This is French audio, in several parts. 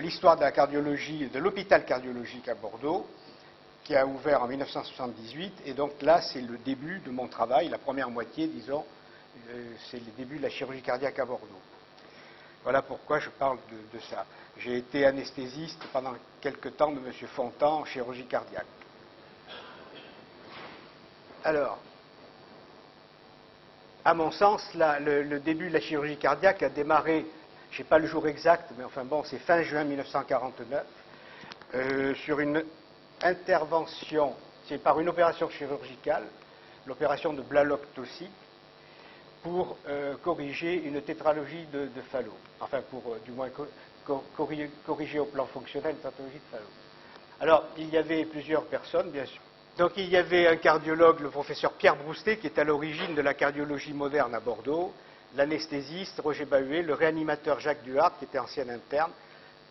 l'histoire de la cardiologie, de l'hôpital cardiologique à Bordeaux, qui a ouvert en 1978. Et donc là, c'est le début de mon travail, la première moitié, disons, c'est le début de la chirurgie cardiaque à Bordeaux. Voilà pourquoi je parle de ça. J'ai été anesthésiste pendant quelques temps de M. Fontan en chirurgie cardiaque. Alors, à mon sens, le début de la chirurgie cardiaque a démarré, je ne sais pas le jour exact, mais enfin bon, c'est fin juin 1949, sur une intervention, c'est par une opération chirurgicale, l'opération de Blalock-Tossy, pour corriger une tétralogie de Fallot. Enfin, pour du moins corriger au plan fonctionnel une tétralogie de Fallot. Alors, il y avait plusieurs personnes, bien sûr. Donc, il y avait un cardiologue, le professeur Pierre Broustet, qui est à l'origine de la cardiologie moderne à Bordeaux, l'anesthésiste Roger Bahuet, le réanimateur Jacques Duhart, qui était ancien interne,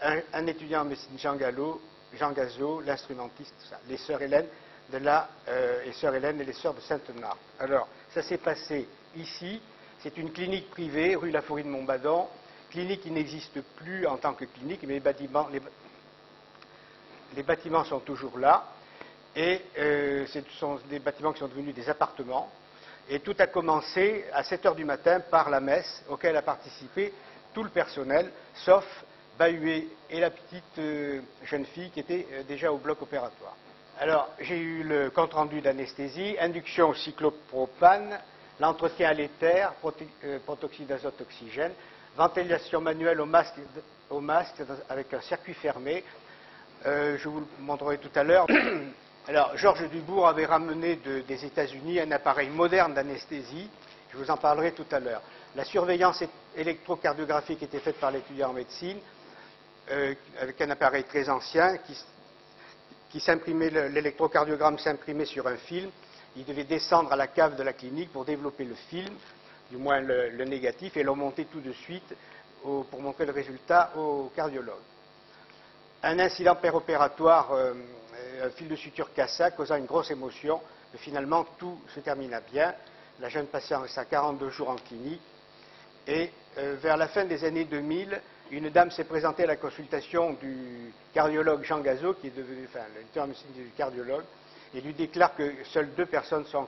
un étudiant en médecine Jean Gazot, l'instrumentiste, tout ça, les sœurs Hélène et les sœurs de Sainte-Marthe. Alors, ça s'est passé ici, c'est une clinique privée, rue Laforie de Montbadon, clinique qui n'existe plus en tant que clinique, mais les bâtiments sont toujours là, et ce sont des bâtiments qui sont devenus des appartements, et tout a commencé à 7 h du matin par la messe, auquel a participé tout le personnel, sauf Bahuet et la petite jeune fille qui était déjà au bloc opératoire. Alors, j'ai eu le compte-rendu d'anesthésie, induction au cyclopropane, l'entretien à l'éther, protoxyde d'azote, oxygène, ventilation manuelle au masque avec un circuit fermé. Je vous le montrerai tout à l'heure. Alors, Georges Dubourg avait ramené des États-Unis un appareil moderne d'anesthésie. Je vous en parlerai tout à l'heure. La surveillance électrocardiographique était faite par l'étudiant en médecine, avec un appareil très ancien qui s'imprimait, l'électrocardiogramme s'imprimait sur un film. Il devait descendre à la cave de la clinique pour développer le film, du moins le négatif, et le monter tout de suite pour montrer le résultat au cardiologue. Un incident péropératoire, un fil de suture cassa, causant une grosse émotion, mais finalement tout se termina bien. La jeune patiente resta 42 jours en clinique, et vers la fin des années 2000, une dame s'est présentée à la consultation du cardiologue Jean Gazot, qui est devenu, le médecin du cardiologue, et lui déclare que seules 2 personnes sont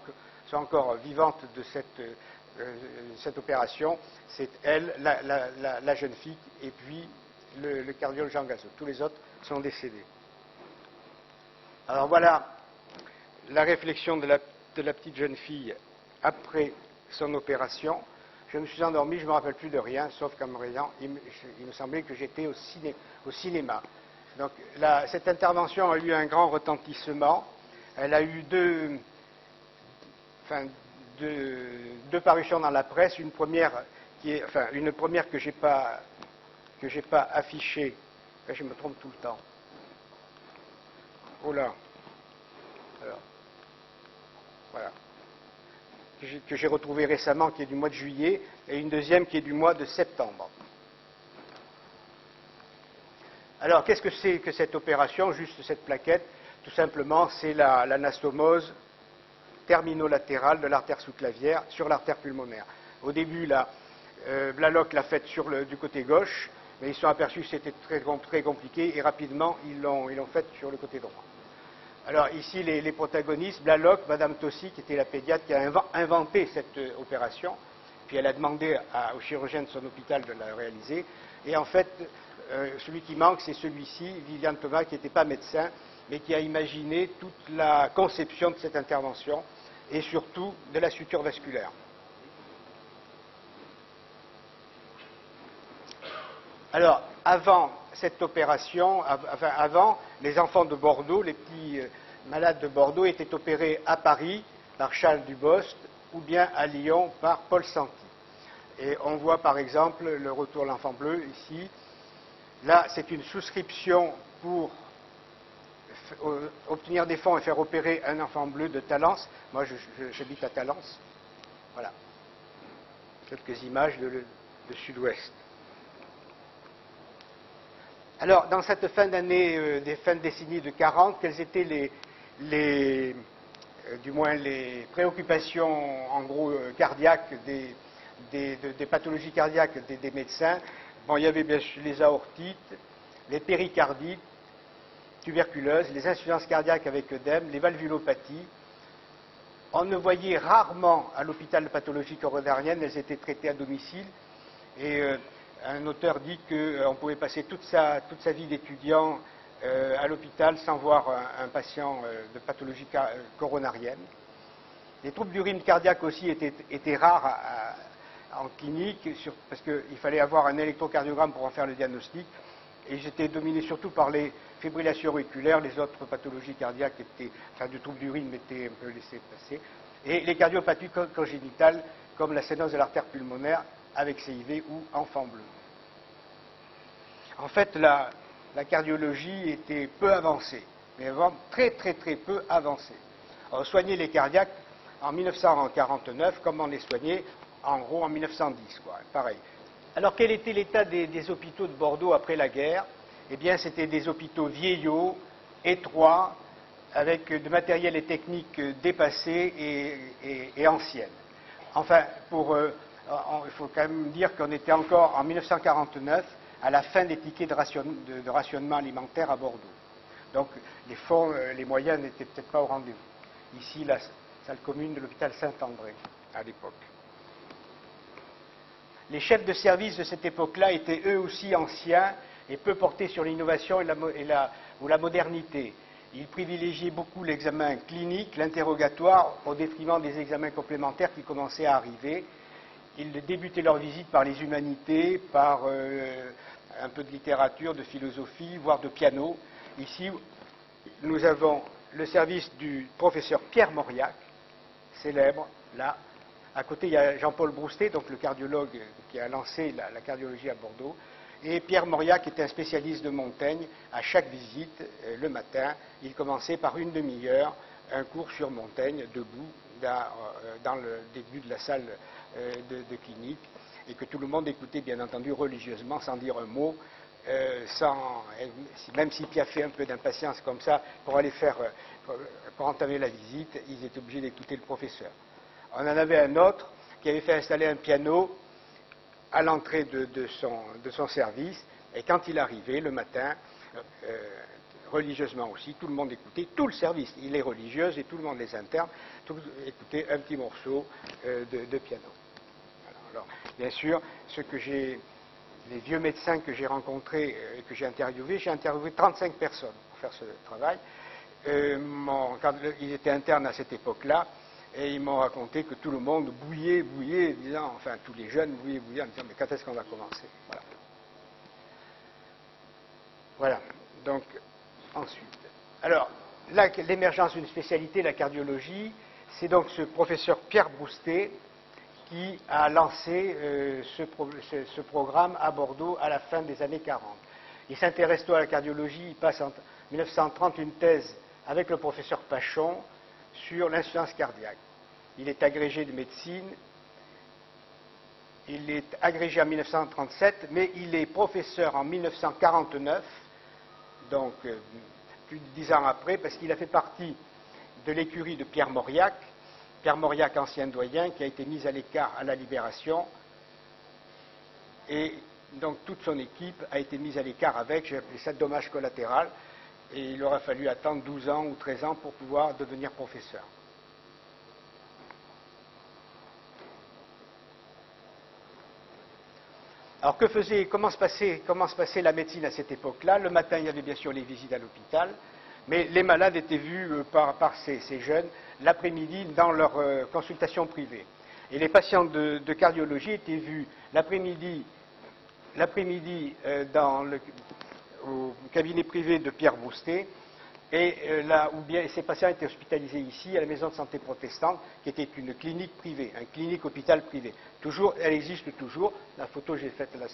encore vivantes de cette opération. C'est elle, la jeune fille, et puis le cardiologue Jean Gazot. Tous les autres sont décédés. Alors voilà la réflexion de la petite jeune fille après son opération. Je me suis endormi, je ne me rappelle plus de rien, sauf qu'en me réveillant, il me semblait que j'étais au cinéma. Donc cette intervention a eu un grand retentissement. Elle a eu deux parutions dans la presse. Une première que j'ai pas affichée. Là, je me trompe tout le temps. Oh là. Alors, voilà. Que j'ai retrouvé récemment, qui est du mois de juillet, et une deuxième qui est du mois de septembre. Alors, qu'est-ce que c'est que cette opération, juste cette plaquette? Tout simplement, c'est l'anastomose terminolatérale de l'artère sous-clavière sur l'artère pulmonaire. Au début, Blalock l'a faite du côté gauche, mais ils se sont aperçus que c'était très compliqué, et rapidement, ils l'ont faite sur le côté droit. Alors ici, les protagonistes, Blalock, Madame Tossy, qui était la pédiatre qui a inventé cette opération, puis elle a demandé au chirurgien de son hôpital de la réaliser, et en fait, celui qui manque, c'est celui-ci, Viviane Thomas, qui n'était pas médecin, mais qui a imaginé toute la conception de cette intervention, et surtout de la suture vasculaire. Alors, avant cette opération, avant, les enfants de Bordeaux, les petits malades de Bordeaux étaient opérés à Paris par Charles Dubost ou bien à Lyon par Paul Santi. Et on voit par exemple le retour de l'enfant bleu ici. Là, c'est une souscription pour obtenir des fonds et faire opérer un enfant bleu de Talence. Moi, j'habite à Talence. Voilà. Quelques images de Sud-Ouest. Alors, dans cette fin d'année, des fins de décennie de 40, quelles étaient du moins les préoccupations, en gros, cardiaques, des pathologies cardiaques des médecins? Bon, il y avait bien sûr les aortites, les péricardites, tuberculeuses, les insuffisances cardiaques avec œdème, les valvulopathies. On ne voyait rarement à l'hôpital de pathologie coronarienne, elles étaient traitées à domicile. Et un auteur dit qu'on pouvait passer toute sa vie d'étudiant à l'hôpital sans voir un patient de pathologie coronarienne. Les troubles d'urine cardiaque aussi étaient rares en clinique, parce qu'il fallait avoir un électrocardiogramme pour en faire le diagnostic. Et ils étaient dominés surtout par les fibrillations auriculaires, les autres pathologies cardiaques de troubles d'urine étaient un peu laissées passer. Et les cardiopathies congénitales, comme la sténose de l'artère pulmonaire avec CIV ou enfant bleu. En fait, la cardiologie était peu avancée, mais vraiment très peu avancée. On soignait les cardiaques en 1949 comme on les soignait en gros en 1910, quoi, pareil. Alors quel était l'état des hôpitaux de Bordeaux après la guerre? Eh bien, c'était des hôpitaux vieillots, étroits, avec de matériel et techniques dépassés et anciennes. Enfin, il faut quand même dire qu'on était encore en 1949 à la fin des tickets de rationnement alimentaire à Bordeaux. Donc les fonds, les moyens n'étaient peut-être pas au rendez-vous. Ici, la salle commune de l'hôpital Saint-André, à l'époque. Les chefs de service de cette époque-là étaient eux aussi anciens et peu portés sur l'innovation ou la modernité. Ils privilégiaient beaucoup l'examen clinique, l'interrogatoire, au détriment des examens complémentaires qui commençaient à arriver. Ils débutaient leur visite par les humanités, par un peu de littérature, de philosophie, voire de piano. Ici, nous avons le service du professeur Pierre Mauriac, célèbre, là. À côté, il y a Jean-Paul Broustet, donc le cardiologue qui a lancé la cardiologie à Bordeaux. Et Pierre Mauriac était un spécialiste de Montaigne. À chaque visite, le matin, il commençait par une demi-heure, un cours sur Montaigne, debout, dans le début de la salle de clinique, et que tout le monde écoutait, bien entendu, religieusement, sans dire un mot, même si piaffait un peu d'impatience comme ça, pour entamer la visite, ils étaient obligés d'écouter le professeur. On en avait un autre qui avait fait installer un piano à l'entrée de son service, et quand il arrivait le matin, religieusement aussi, tout le monde écoutait, tout le service, il est religieuse et tout le monde, les internes, écoutait un petit morceau de piano. Alors, bien sûr, les vieux médecins que j'ai rencontrés et que j'ai interviewé 35 personnes pour faire ce travail. Quand ils étaient internes à cette époque-là, et ils m'ont raconté que tout le monde bouillait, disant, enfin tous les jeunes bouillaient en disant, mais quand est-ce qu'on va commencer? Voilà. Voilà. Donc, ensuite. Alors, là, l'émergence d'une spécialité, la cardiologie, c'est donc ce professeur Pierre Broustet qui a lancé ce programme à Bordeaux à la fin des années 40. Il s'intéresse à la cardiologie, il passe en 1930 une thèse avec le professeur Pachon sur l'insuffisance cardiaque. Il est agrégé de médecine, il est agrégé en 1937, mais il est professeur en 1949, donc plus de 10 ans après, parce qu'il a fait partie de l'écurie de Pierre Mauriac, ancien doyen, qui a été mis à l'écart à la Libération, et donc toute son équipe a été mise à l'écart avec, j'ai appelé ça dommage collatéral, et il aura fallu attendre 12 ans ou 13 ans pour pouvoir devenir professeur. Alors comment se passait la médecine à cette époque-là? Le matin, il y avait bien sûr les visites à l'hôpital, mais les malades étaient vus par ces jeunes l'après-midi dans leur consultation privée. Et les patients de cardiologie étaient vus l'après-midi au cabinet privé de Pierre Broustet, ou bien ces patients étaient hospitalisés ici, à la maison de santé protestante, qui était une clinique privée, un clinique hôpital privé. Toujours, elle existe toujours, la photo j'ai faite là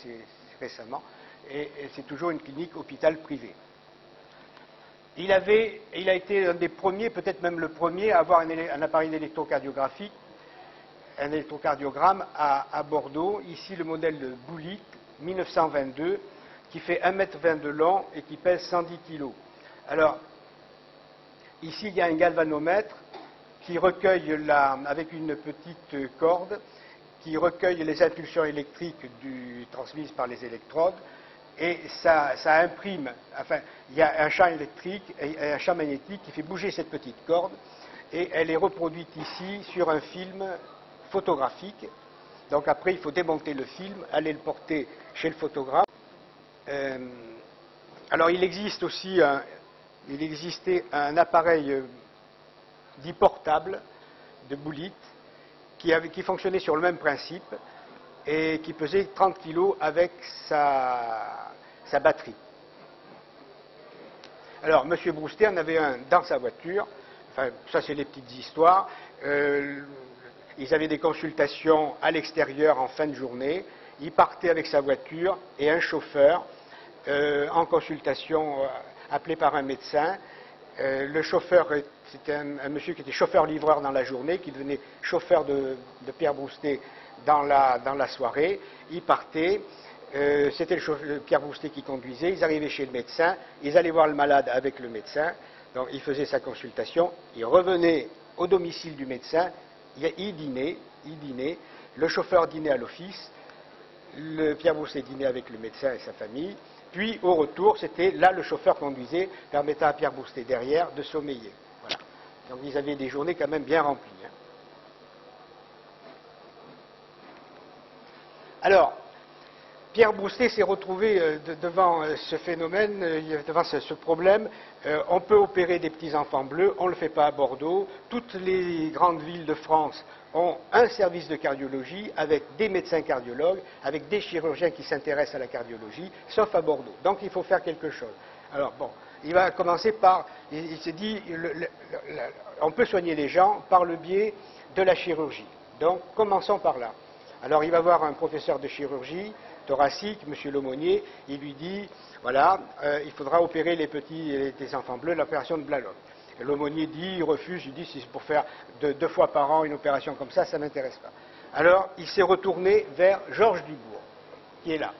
récemment, et c'est toujours une clinique hôpital privé. Il a été un des premiers, peut-être même le premier, à avoir un appareil électrocardiographique, un électrocardiogramme à Bordeaux, ici le modèle de Boulic, 1922, qui fait 1,20 m de long et qui pèse 110 kg. Alors, ici, il y a un galvanomètre qui recueille, avec une petite corde, qui recueille les impulsions électriques transmises par les électrodes, et ça imprime, enfin, il y a un champ électrique et un champ magnétique qui fait bouger cette petite corde, et elle est reproduite ici sur un film photographique. Donc après, il faut démonter le film, aller le porter chez le photographe. Alors il existe aussi il existait un appareil dit portable de Boulit qui fonctionnait sur le même principe et qui pesait 30 kg avec sa batterie. Alors M. Brouster en avait un dans sa voiture, enfin ça c'est les petites histoires. Ils avaient des consultations à l'extérieur en fin de journée, il partait avec sa voiture et un chauffeur en consultation appelé par un médecin. Le chauffeur, c'était un monsieur qui était chauffeur-livreur dans la journée, qui devenait chauffeur de Pierre Brouster dans la soirée. Il partait, c'était Pierre Brouster qui conduisait, ils arrivaient chez le médecin, ils allaient voir le malade avec le médecin, donc il faisait sa consultation, il revenait au domicile du médecin, il dînait, le chauffeur dînait à l'office, Pierre Brouster dînait avec le médecin et sa famille. Puis, au retour, c'était là le chauffeur conduisait, permettant à Pierre Brouster derrière de sommeiller. Voilà. Donc, ils avaient des journées quand même bien remplies. Hein. Alors, Pierre Brouster s'est retrouvé devant ce phénomène, devant ce problème. On peut opérer des petits enfants bleus, on ne le fait pas à Bordeaux. Toutes les grandes villes de France ont un service de cardiologie avec des médecins cardiologues, avec des chirurgiens qui s'intéressent à la cardiologie, sauf à Bordeaux. Donc il faut faire quelque chose. Alors bon, il va commencer par, il s'est dit, on peut soigner les gens par le biais de la chirurgie. Donc commençons par là. Alors il va voir un professeur de chirurgie thoracique, M. L'aumônier, il lui dit, voilà, il faudra opérer les enfants bleus, l'opération de Blalock. L'aumônier dit, il refuse, il dit, si c'est pour faire deux fois par an une opération comme ça ne m'intéresse pas. Alors, il s'est retourné vers Georges Dubourg, qui est là.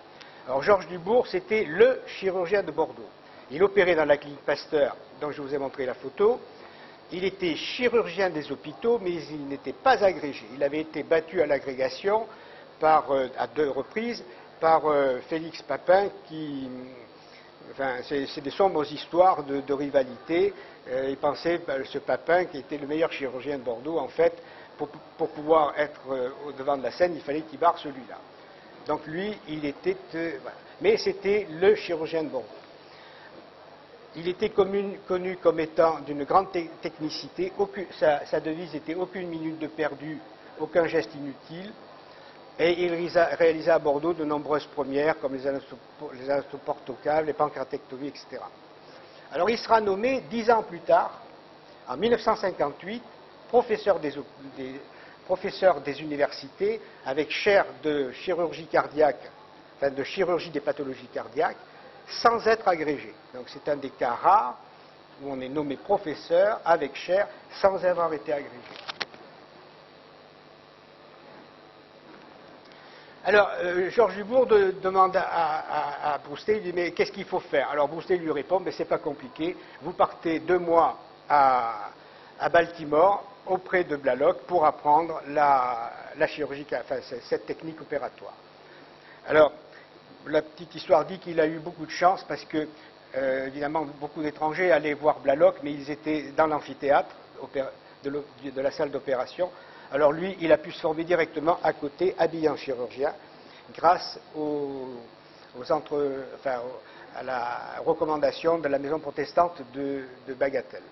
Alors, Georges Dubourg, c'était le chirurgien de Bordeaux. Il opérait dans la clinique Pasteur, dont je vous ai montré la photo. Il était chirurgien des hôpitaux, mais il n'était pas agrégé. Il avait été battu à l'agrégation à 2 reprises par Félix Papin, qui... Enfin, c'est des sombres histoires de rivalité. Il pensait, ce Papin, qui était le meilleur chirurgien de Bordeaux, en fait, pour pouvoir être au devant de la scène, il fallait qu'il barre celui-là. Donc lui, il était... voilà. Mais c'était le chirurgien de Bordeaux. Il était connu comme étant d'une grande technicité. Sa devise était aucune minute de perdu, aucun geste inutile. Et il réalisa à Bordeaux de nombreuses premières, comme les anastoportocaves, les pancréatectomies, etc. Alors il sera nommé 10 ans plus tard, en 1958, professeur des universités, avec chaire de chirurgie cardiaque, enfin de chirurgie des pathologies cardiaques, sans être agrégé. Donc c'est un des cas rares où on est nommé professeur avec chaire sans avoir été agrégé. Alors, Georges Dubourg demande à Brouster, il dit, mais qu'est-ce qu'il faut faire? Alors Brouster lui répond, mais c'est pas compliqué, vous partez 2 mois à Baltimore, auprès de Blalock, pour apprendre la chirurgie, enfin cette technique opératoire. Alors, la petite histoire dit qu'il a eu beaucoup de chance, parce que, évidemment, beaucoup d'étrangers allaient voir Blalock, mais ils étaient dans l'amphithéâtre de la salle d'opération. Alors lui, il a pu se former directement à côté, habillé en chirurgien, grâce à la recommandation de la maison protestante de Bagatelle,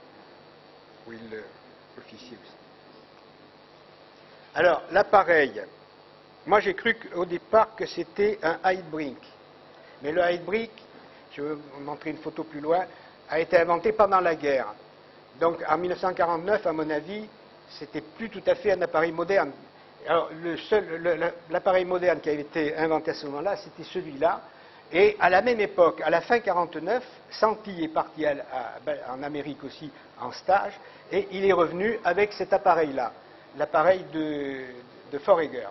où il officiait aussi. Alors, l'appareil, moi j'ai cru au départ que c'était un Heidbrink, mais le Heidbrink, je vais vous montrer une photo plus loin, a été inventé pendant la guerre. Donc en 1949, à mon avis, c'était plus tout à fait un appareil moderne. Alors, l'appareil moderne qui avait été inventé à ce moment-là, c'était celui-là. Et à la même époque, à la fin 1949, Santi est parti en Amérique aussi en stage, et il est revenu avec cet appareil-là, l'appareil de Foregger.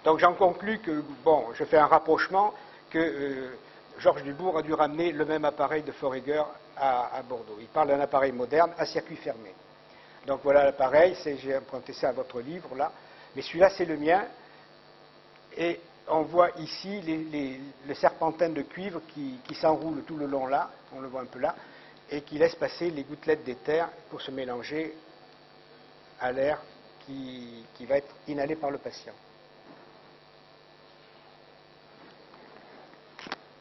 Donc j'en conclus que, bon, je fais un rapprochement, que Georges Dubourg a dû ramener le même appareil de Foregger à Bordeaux. Il parle d'un appareil moderne à circuit fermé. Donc voilà l'appareil, j'ai emprunté ça à votre livre là, mais celui-là c'est le mien, et on voit ici le serpentin de cuivre qui s'enroule tout le long là, on le voit un peu là, et qui laisse passer les gouttelettes d'éther pour se mélanger à l'air qui va être inhalé par le patient.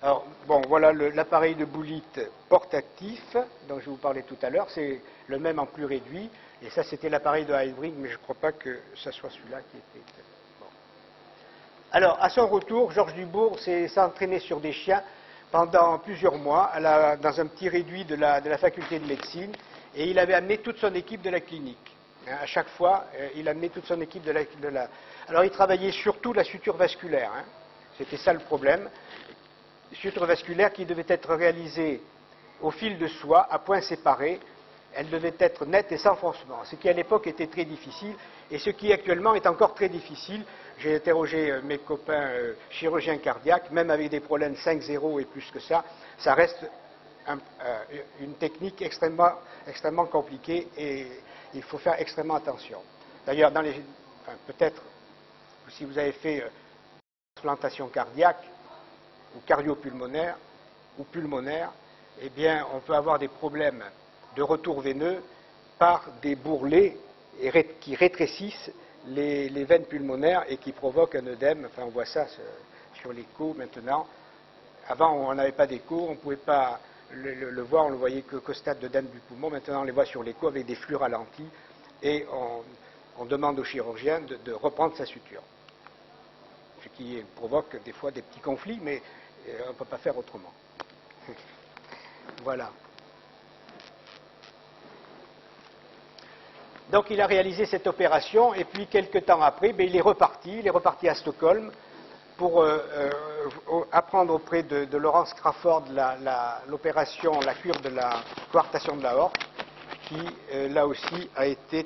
Alors, bon, voilà l'appareil de Boulitte portatif dont je vous parlais tout à l'heure. C'est le même en plus réduit. Et ça, c'était l'appareil de Heydrich, mais je ne crois pas que ce soit celui-là qui était... Bon. Alors, à son retour, Georges Dubourg s'est entraîné sur des chiens pendant plusieurs mois dans un petit réduit de la faculté de médecine. Et il avait amené toute son équipe de la clinique. Hein, à chaque fois, il amenait toute son équipe de la... Alors, il travaillait surtout la suture vasculaire. Hein. C'était ça le problème. Suture vasculaire qui devait être réalisée au fil de soie, à points séparés. Elle devait être nette et sans froncement, ce qui à l'époque était très difficile et ce qui actuellement est encore très difficile. J'ai interrogé mes copains chirurgiens cardiaques, même avec des problèmes 5-0 et plus que ça reste une technique extrêmement compliquée et il faut faire extrêmement attention. D'ailleurs, peut-être si vous avez fait transplantation cardiaque, ou cardiopulmonaire, ou pulmonaire, eh bien, on peut avoir des problèmes de retour veineux par des bourrelets qui rétrécissent les veines pulmonaires et qui provoquent un œdème. Enfin, on voit ça sur l'écho maintenant. Avant, on n'avait pas d'écho, on ne pouvait pas le voir, on le voyait qu'au stade d'œdème du poumon. Maintenant, on les voit sur l'écho avec des flux ralentis et on demande au chirurgien de reprendre sa suture. Ce qui provoque des fois des petits conflits, mais on ne peut pas faire autrement. Voilà. Donc il a réalisé cette opération et puis quelques temps après, il est reparti à Stockholm pour apprendre auprès de Lawrence Crawford l'opération, la cure de la coartation de l'aorte, qui là aussi a été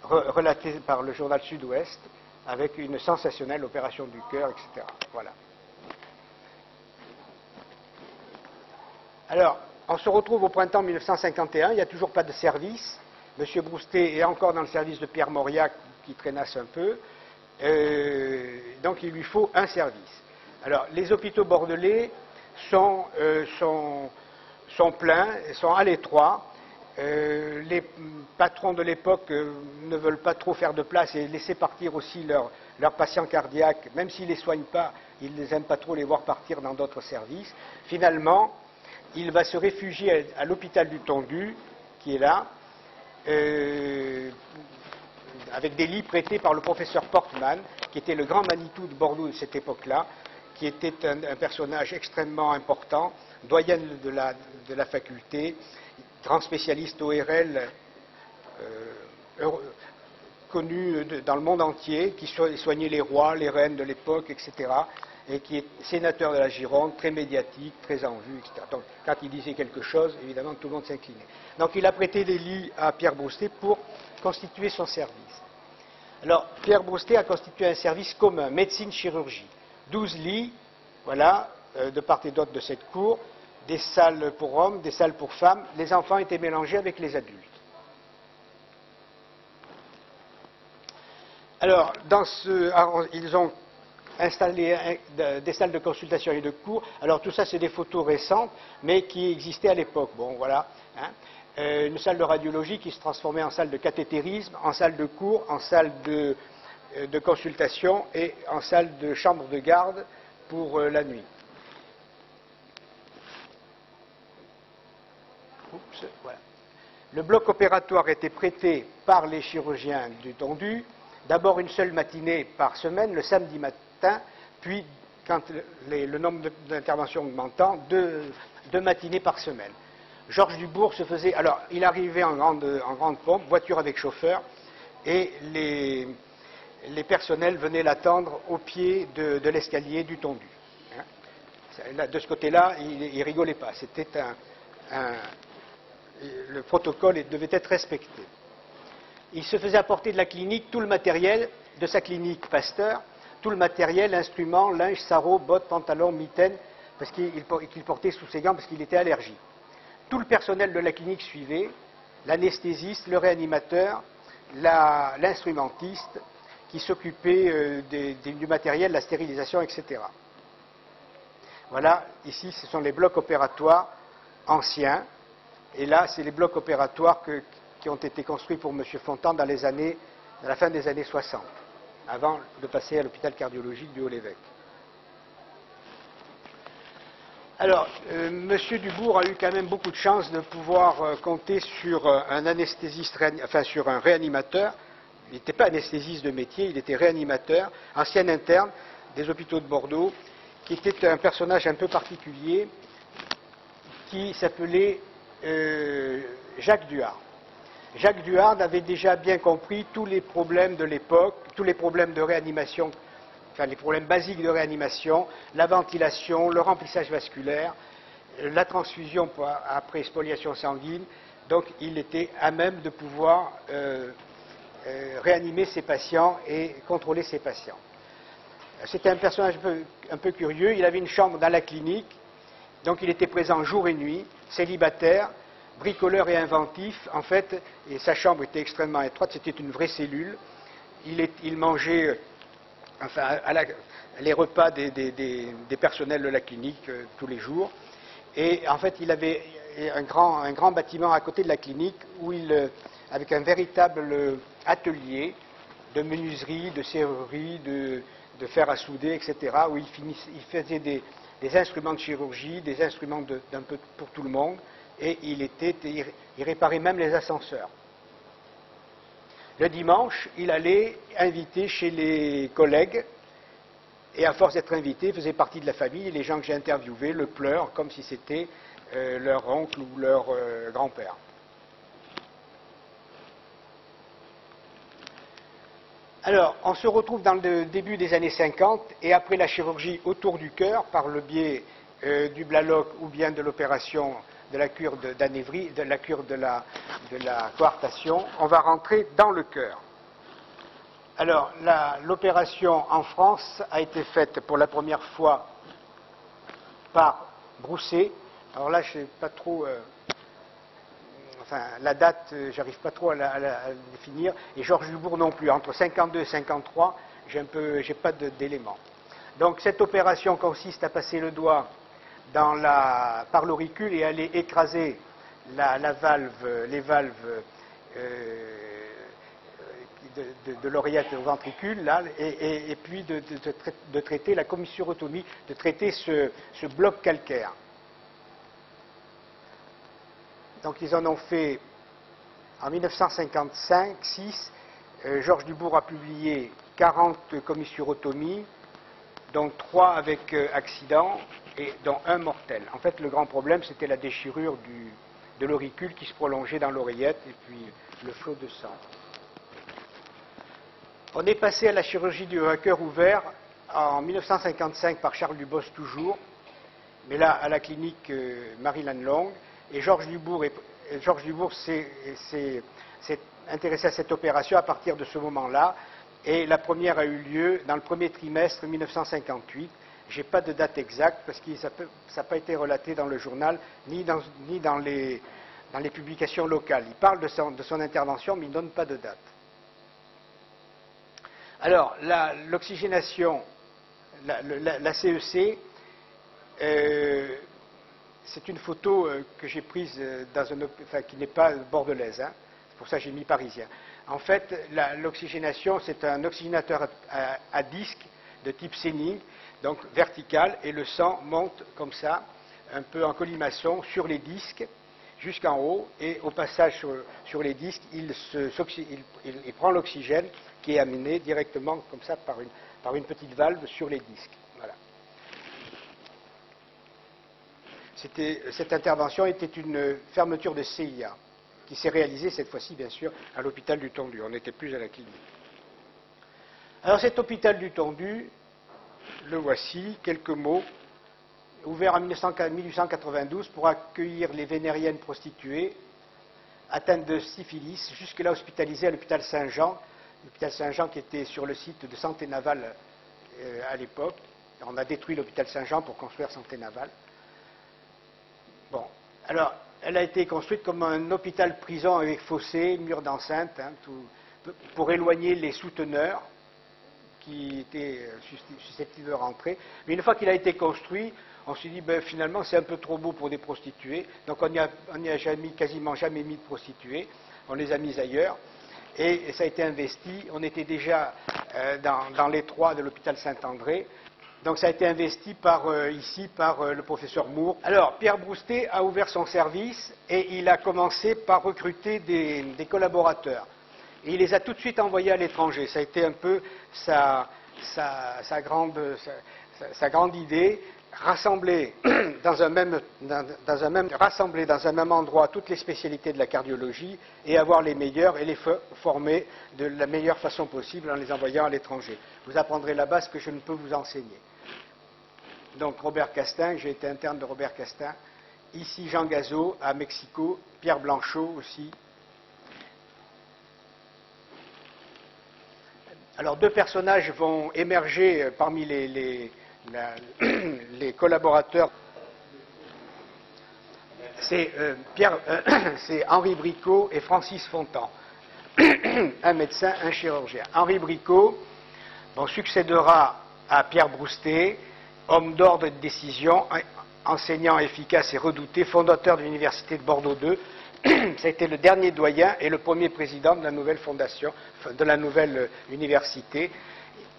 relatée par le journal Sud-Ouest avec une sensationnelle opération du cœur, etc. Voilà. Alors, on se retrouve au printemps 1951, il n'y a toujours pas de service. M. Broustet est encore dans le service de Pierre Mauriac, qui traînasse un peu. Donc, il lui faut un service. Alors, les hôpitaux bordelais sont pleins, sont à l'étroit. Les patrons de l'époque ne veulent pas trop faire de place et laisser partir aussi leurs patients cardiaques, même s'ils ne les soignent pas, ils n'aiment pas trop les voir partir dans d'autres services. Finalement, il va se réfugier à l'hôpital du Tondu, qui est là, avec des lits prêtés par le professeur Portman, qui était le grand Manitou de Bordeaux de cette époque-là, qui était un personnage extrêmement important, doyen de la faculté, grand spécialiste ORL, connu dans le monde entier, qui soignait les rois, les reines de l'époque, etc., et qui est sénateur de la Gironde, très médiatique, très en vue, etc. Donc, quand il disait quelque chose, évidemment, tout le monde s'inclinait. Donc, il a prêté des lits à Pierre Broustet pour constituer son service. Alors, Pierre Broustet a constitué un service commun, médecine-chirurgie. 12 lits, voilà, de part et d'autre de cette cour, des salles pour hommes, des salles pour femmes. Les enfants étaient mélangés avec les adultes. Alors, ils ont installé des salles de consultation et de cours. Alors, tout ça, c'est des photos récentes, mais qui existaient à l'époque. Bon, voilà. Hein. Une salle de radiologie qui se transformait en salle de cathétérisme, en salle de cours, en salle de consultation et en salle de chambre de garde pour la nuit. Oups, voilà. Le bloc opératoire était prêté par les chirurgiens du Tondu. D'abord une seule matinée par semaine, le samedi matin, puis, quand le nombre d'interventions augmentant, deux matinées par semaine. Georges Dubourg se faisait... Alors, il arrivait en grande pompe, voiture avec chauffeur, et les personnels venaient l'attendre au pied de l'escalier du Tondu. Hein. De ce côté-là, il ne rigolait pas. C'était le protocole devait être respecté. Il se faisait apporter de la clinique tout le matériel de sa clinique Pasteur, tout le matériel, instruments, linge, sarraux, bottes, pantalons, mitaines, parce qu'il portait sous ses gants parce qu'il était allergique. Tout le personnel de la clinique suivait, l'anesthésiste, le réanimateur, l'instrumentiste, qui s'occupait du matériel, la stérilisation, etc. Voilà, ici, ce sont les blocs opératoires anciens. Et là, c'est les blocs opératoires qui ont été construits pour M. Fontan dans la fin des années 60, avant de passer à l'hôpital cardiologique du Haut-l'Évêque. Alors, M. Dubourg a eu quand même beaucoup de chance de pouvoir compter sur un anesthésiste, enfin sur un réanimateur. Il n'était pas anesthésiste de métier, il était réanimateur, ancien interne des hôpitaux de Bordeaux, qui était un personnage un peu particulier, qui s'appelait Jacques Duhard. Jacques Duhard avait déjà bien compris tous les problèmes de l'époque, tous les problèmes de réanimation, enfin les problèmes basiques de réanimation, la ventilation, le remplissage vasculaire, la transfusion après spoliation sanguine. Donc il était à même de pouvoir réanimer ses patients et contrôler ses patients. C'était un personnage un peu curieux. Il avait une chambre dans la clinique, donc il était présent jour et nuit, célibataire, bricoleur et inventif, en fait, et sa chambre était extrêmement étroite, c'était une vraie cellule. Il mangeait les repas des personnels de la clinique tous les jours. Et en fait, il avait un grand bâtiment à côté de la clinique avec un véritable atelier de menuiserie, de serrurerie, de fer à souder, etc., où il faisait des instruments de chirurgie, des instruments d'un peu pour tout le monde, et il réparait même les ascenseurs. Le dimanche, il allait inviter chez les collègues, et à force d'être invité, il faisait partie de la famille, et les gens que j'ai interviewés le pleurent comme si c'était leur oncle ou leur grand-père. Alors, on se retrouve dans le début des années 50, et après la chirurgie autour du cœur, par le biais du Blalock ou bien de l'opération de la cure d'anévrie, de la cure de la coartation, on va rentrer dans le cœur. Alors, l'opération en France a été faite pour la première fois par Broussais. Alors là, je ne sais pas trop... la date, j'arrive pas trop à la définir, et Georges Dubourg non plus. Entre 52 et 53, j'ai pas d'éléments. Donc cette opération consiste à passer le doigt par l'auricule et aller écraser les valves de l'oreillette au ventricule, là, et puis de traiter la commissurotomie, de traiter ce bloc calcaire. Donc ils en ont fait en 1955-6. Georges Dubourg a publié 40 commissurotomies, dont 3 avec accident et dont 1 mortel. En fait, le grand problème, c'était la déchirure de l'auricule qui se prolongeait dans l'oreillette et puis le flot de sang. On est passé à la chirurgie du cœur ouvert en 1955 par Charles Dubos toujours, mais là à la clinique Marie-Lannelongue. Et Georges Dubourg s'est intéressé à cette opération à partir de ce moment-là. Et la première a eu lieu dans le premier trimestre 1958. Je n'ai pas de date exacte parce que ça n'a pas été relaté dans le journal ni dans les publications locales. Il parle de son intervention, mais il ne donne pas de date. Alors, l'oxygénation, la CEC, c'est une photo que j'ai prise qui n'est pas bordelaise, hein. C'est pour ça que j'ai mis parisien. En fait, l'oxygénation, c'est un oxygénateur à disque de type Senning, donc vertical, et le sang monte comme ça, un peu en colimaçon, sur les disques, jusqu'en haut, et au passage sur les disques, il prend l'oxygène qui est amené directement, comme ça, par une petite valve sur les disques. Voilà. Cette intervention était une fermeture de CIA, qui s'est réalisée cette fois-ci, bien sûr, à l'hôpital du Tondu. On n'était plus à la clinique. Alors cet hôpital du Tondu, le voici, quelques mots, ouvert en 1892 pour accueillir les vénériennes prostituées atteintes de syphilis, jusque-là hospitalisées à l'hôpital Saint-Jean qui était sur le site de Santé Navale à l'époque. On a détruit l'hôpital Saint-Jean pour construire Santé Navale. Bon, alors, elle a été construite comme un hôpital-prison avec fossé, mur d'enceinte, hein, pour éloigner les souteneurs qui étaient susceptibles de rentrer. Mais une fois qu'il a été construit, on s'est dit, ben, finalement, c'est un peu trop beau pour des prostituées. Donc on n'y a quasiment jamais mis de prostituées. On les a mises ailleurs. Et ça a été investi. On était déjà dans l'étroit de l'hôpital Saint-André. Donc ça a été investi ici par le professeur Moore. Alors, Pierre Broustet a ouvert son service et il a commencé par recruter des collaborateurs. Et il les a tout de suite envoyés à l'étranger. Ça a été un peu sa grande idée, rassembler dans un même endroit toutes les spécialités de la cardiologie et avoir les meilleurs et les former de la meilleure façon possible en les envoyant à l'étranger. Vous apprendrez là-bas ce que je ne peux vous enseigner. Donc Robert Castin, j'ai été interne de Robert Castin. Ici Jean Gazot à Mexico, Pierre Blanchot aussi. Alors deux personnages vont émerger parmi les collaborateurs. C'est Henri Bricot et Francis Fontan, un médecin, un chirurgien. Henri Bricot succédera à Pierre Broustet, homme d'ordre et de décision, enseignant efficace et redouté, fondateur de l'université de Bordeaux II. Ça a été le dernier doyen et le premier président de la nouvelle fondation, de la nouvelle université.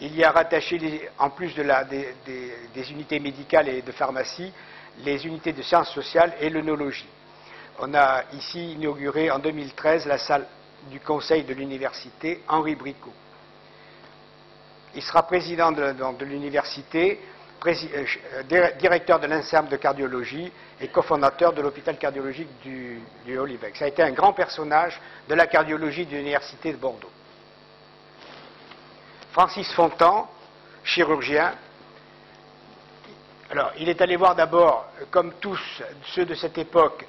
Il y a rattaché, en plus des unités médicales et de pharmacie, les unités de sciences sociales et l'œnologie. On a ici inauguré en 2013 la salle du conseil de l'université Henri Bricot. Il sera président de l'université, directeur de l'INSERM de cardiologie et cofondateur de l'hôpital cardiologique du Olivex. Ça a été un grand personnage de la cardiologie de l'université de Bordeaux. Francis Fontan, chirurgien. Alors, il est allé voir d'abord, comme tous ceux de cette époque,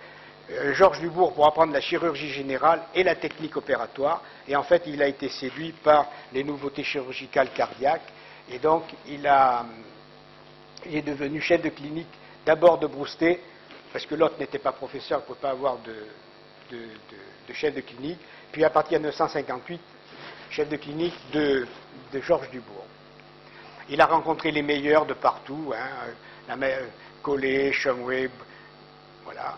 Georges Dubourg pour apprendre la chirurgie générale et la technique opératoire. Et en fait, il a été séduit par les nouveautés chirurgicales cardiaques. Et donc, il est devenu chef de clinique d'abord de Broustet, parce que l'autre n'était pas professeur, il ne pouvait pas avoir de chef de clinique. Puis à partir de 1958, chef de clinique de Georges Dubourg. Il a rencontré les meilleurs de partout, Collet, Shumway, voilà.